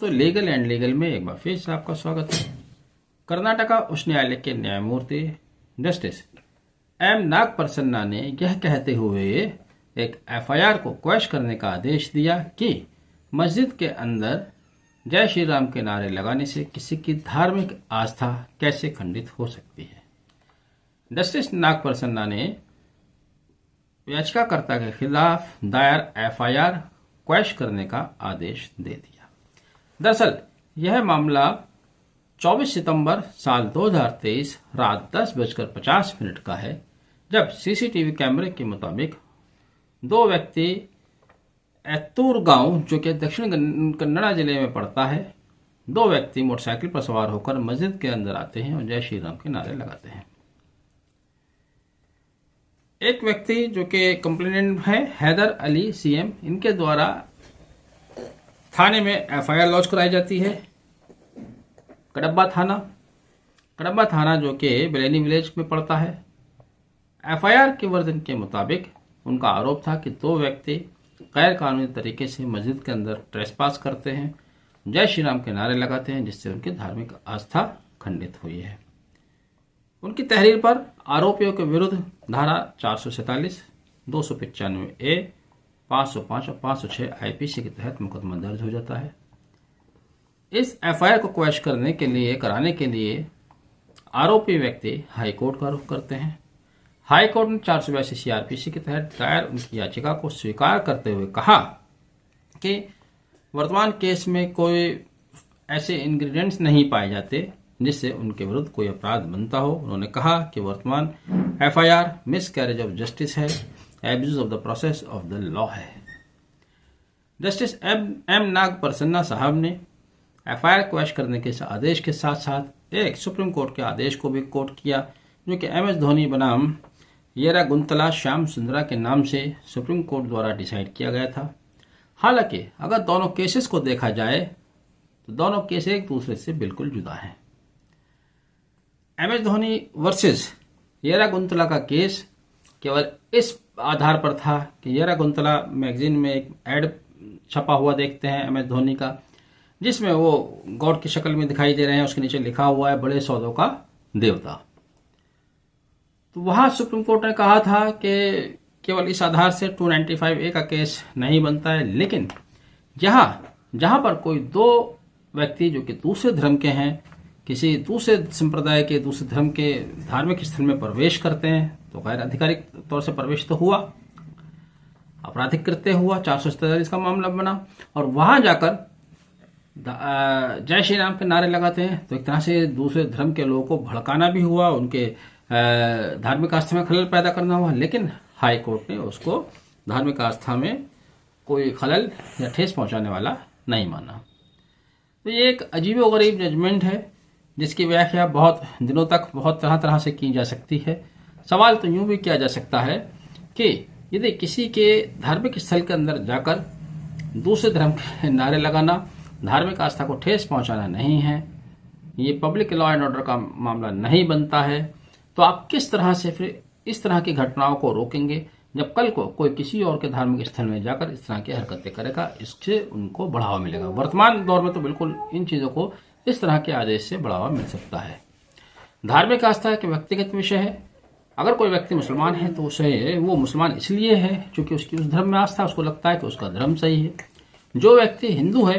दोस्तों, legal and legal में एक बार फिर से आपका स्वागत है। कर्नाटका उच्च न्यायालय के न्यायमूर्ति जस्टिस एम नागप्रसन्ना ने यह कहते हुए एक एफआईआर को क्वैश करने का आदेश दिया कि मस्जिद के अंदर जय श्री राम के नारे लगाने से किसी की धार्मिक आस्था कैसे खंडित हो सकती है। जस्टिस नागप्रसन्ना ने याचिकाकर्ता के खिलाफ दायर एफआईआर क्वैश करने का आदेश दे दिया। दरअसल यह मामला 24 सितंबर साल 2023 रात 10:50 का है, जब सीसीटीवी कैमरे के मुताबिक दो व्यक्ति एत्तूर गांव, जो कि दक्षिण कन्नड़ा जिले में पड़ता है, दो व्यक्ति मोटरसाइकिल पर सवार होकर मस्जिद के अंदर आते हैं और जय श्री राम के नारे लगाते हैं। एक व्यक्ति जो कि कंप्लेनेंट है, हैदर अली सीएम, इनके द्वारा थाने में एफआईआर लॉन्च कराई जाती है। कडब्बा थाना जो कि बेलैनी विलेज में पड़ता है। एफआईआर के वर्जन के मुताबिक उनका आरोप था कि दो व्यक्ति गैर कानूनी तरीके से मस्जिद के अंदर ट्रेसपास करते हैं, जय श्री राम के नारे लगाते हैं, जिससे उनकी धार्मिक आस्था खंडित हुई है। उनकी तहरीर पर आरोपियों के विरुद्ध धारा 447, 295A, 505 और 506 आईपीसी के तहत मुकदमा दर्ज हो जाता है। इस एफआईआर को क्वैश कराने के लिए आरोपी व्यक्ति हाईकोर्ट का रुख करते हैं। हाईकोर्ट ने 482 सीआरपीसी के तहत दायर उनकी याचिका को स्वीकार करते हुए कहा कि वर्तमान केस में कोई ऐसे इंग्रेडिएंट्स नहीं पाए जाते जिससे उनके विरुद्ध कोई अपराध बनता हो। उन्होंने कहा कि वर्तमान एफआईआर मिसकैरेज ऑफ जस्टिस है, abuse of the process of the law है। जस्टिस एम नागप्रसन्ना साहब ने एफआईआर क्वैश करने के आदेश के साथ साथ एक सुप्रीम कोर्ट के आदेश को भी कोट किया, जो कि एमएस धोनी बनाम येरा गुंतला श्याम सुंदरा के नाम से सुप्रीम कोर्ट द्वारा डिसाइड किया गया था। हालांकि अगर दोनों केसेस को देखा जाए तो दोनों केस एक दूसरे से बिल्कुल जुदा हैं। एमएस धोनी वर्सेस येरा गुंतला का केस केवल इस आधार पर था कि येरा गुंतला मैगजीन में एक एड छपा हुआ देखते हैं एमएस धोनी का, जिसमें वो गॉड की शक्ल में दिखाई दे रहे हैं। उसके नीचे लिखा हुआ है बड़े सौदों का देवता। तो वहां सुप्रीम कोर्ट ने कहा था कि केवल इस आधार से 295A का केस नहीं बनता है, लेकिन जहां पर कोई दो व्यक्ति जो कि दूसरे धर्म के हैं, किसी दूसरे संप्रदाय के, दूसरे धर्म के धार्मिक स्थल में प्रवेश करते हैं, तो गैर आधिकारिक तौर से प्रवेश तो हुआ, आपराधिक कृत्य हुआ, 447 का मामला बना, और वहां जाकर जय श्री राम के नारे लगाते हैं, तो एक तरह से दूसरे धर्म के लोगों को भड़काना भी हुआ, उनके धार्मिक आस्था में खलल पैदा करना हुआ। लेकिन हाई कोर्ट ने उसको धार्मिक आस्था में कोई खलल या ठेस पहुंचाने वाला नहीं माना। तो ये एक अजीबोगरीब जजमेंट है, जिसकी व्याख्या बहुत दिनों तक बहुत तरह तरह से की जा सकती है। सवाल तो यूं भी किया जा सकता है कि यदि किसी के धार्मिक स्थल के अंदर जाकर दूसरे धर्म के नारे लगाना धार्मिक आस्था को ठेस पहुंचाना नहीं है, ये पब्लिक लॉ एंड ऑर्डर का मामला नहीं बनता है, तो आप किस तरह से फिर इस तरह की घटनाओं को रोकेंगे जब कल को कोई किसी और के धार्मिक स्थल में जाकर इस तरह की हरकतें करेगा? इससे उनको बढ़ावा मिलेगा। वर्तमान दौर में तो बिल्कुल इन चीजों को इस तरह के आदेश से बढ़ावा मिल सकता है। धार्मिक आस्था एक व्यक्तिगत विषय है। अगर कोई व्यक्ति मुसलमान है तो उसे वो मुसलमान इसलिए है क्योंकि उसकी उस धर्म में आस्था, उसको लगता है कि उसका धर्म सही है। जो व्यक्ति हिंदू है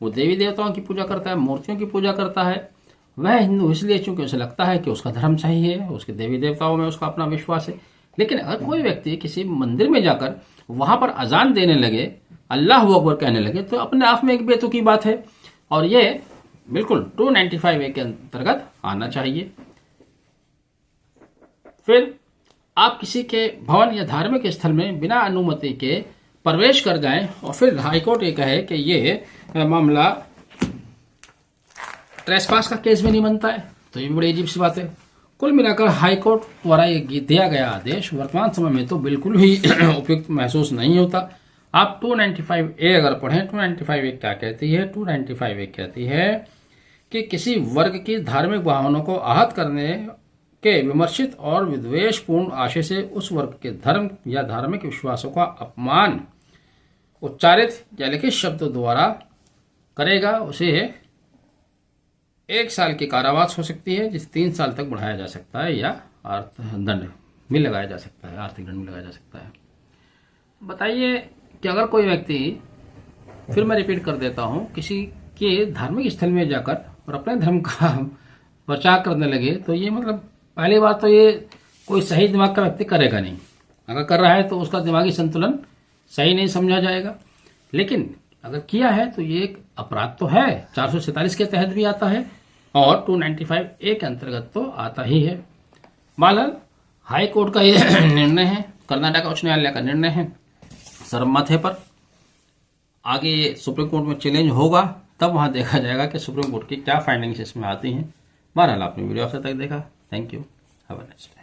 वो देवी देवताओं की पूजा करता है, मूर्तियों की पूजा करता है, वह हिंदू इसलिए क्योंकि उसे लगता है कि उसका धर्म सही है, उसके देवी देवताओं में उसका अपना विश्वास है। लेकिन अगर कोई व्यक्ति किसी मंदिर में जाकर वहां पर अजान देने लगे, अल्लाह अकबर कहने लगे, तो अपने आप में एक बेतुकी बात है, और ये बिल्कुल 295A के अंतर्गत आना चाहिए। फिर आप किसी के भवन या धार्मिक स्थल में बिना अनुमति के प्रवेश कर जाएं और फिर हाईकोर्ट ये कहे कि ये मामला ट्रेसपास का केस भी नहीं बनता है, तो ये बड़ी अजीब सी बात है। कुल मिलाकर हाईकोर्ट द्वारा ये दिया गया आदेश वर्तमान समय में तो बिल्कुल भी उपयुक्त महसूस नहीं होता। आप 295A अगर पढ़ें, 295A क्या कहती है? 295A कहती है कि किसी वर्ग की धार्मिक भावनाओं को आहत करने के विमर्शित और विद्वेषपूर्ण आशय से उस वर्ग के धर्म या धार्मिक विश्वासों का अपमान उच्चारित या लिखित शब्दों द्वारा करेगा उसे 1 साल की कारावास हो सकती है, जिसे 3 साल तक बढ़ाया जा सकता है या दंड भी लगाया जा सकता है, आर्थिक दंड भी लगाया जा सकता है। बताइए कि अगर कोई व्यक्ति, फिर मैं रिपीट कर देता हूं, किसी के धार्मिक स्थल में जाकर और अपने धर्म का प्रचार करने लगे, तो ये मतलब पहली बात तो ये कोई सही दिमाग का व्यक्ति करेगा नहीं। अगर कर रहा है तो उसका दिमागी संतुलन सही नहीं समझा जाएगा। लेकिन अगर किया है तो ये एक अपराध तो है, 447 के तहत भी आता है और 295A के अंतर्गत तो आता ही है। मालल हाई कोर्ट का ये निर्णय है, कर्नाटक उच्च न्यायालय का निर्णय है, सर्वमत है, पर आगे ये सुप्रीम कोर्ट में चैलेंज होगा, तब वहां देखा जाएगा कि सुप्रीम कोर्ट की क्या फाइंडिंग्स इसमें आती हैं। बहरहाल आपने वीडियो अब तक देखा, thank you, have a nice day.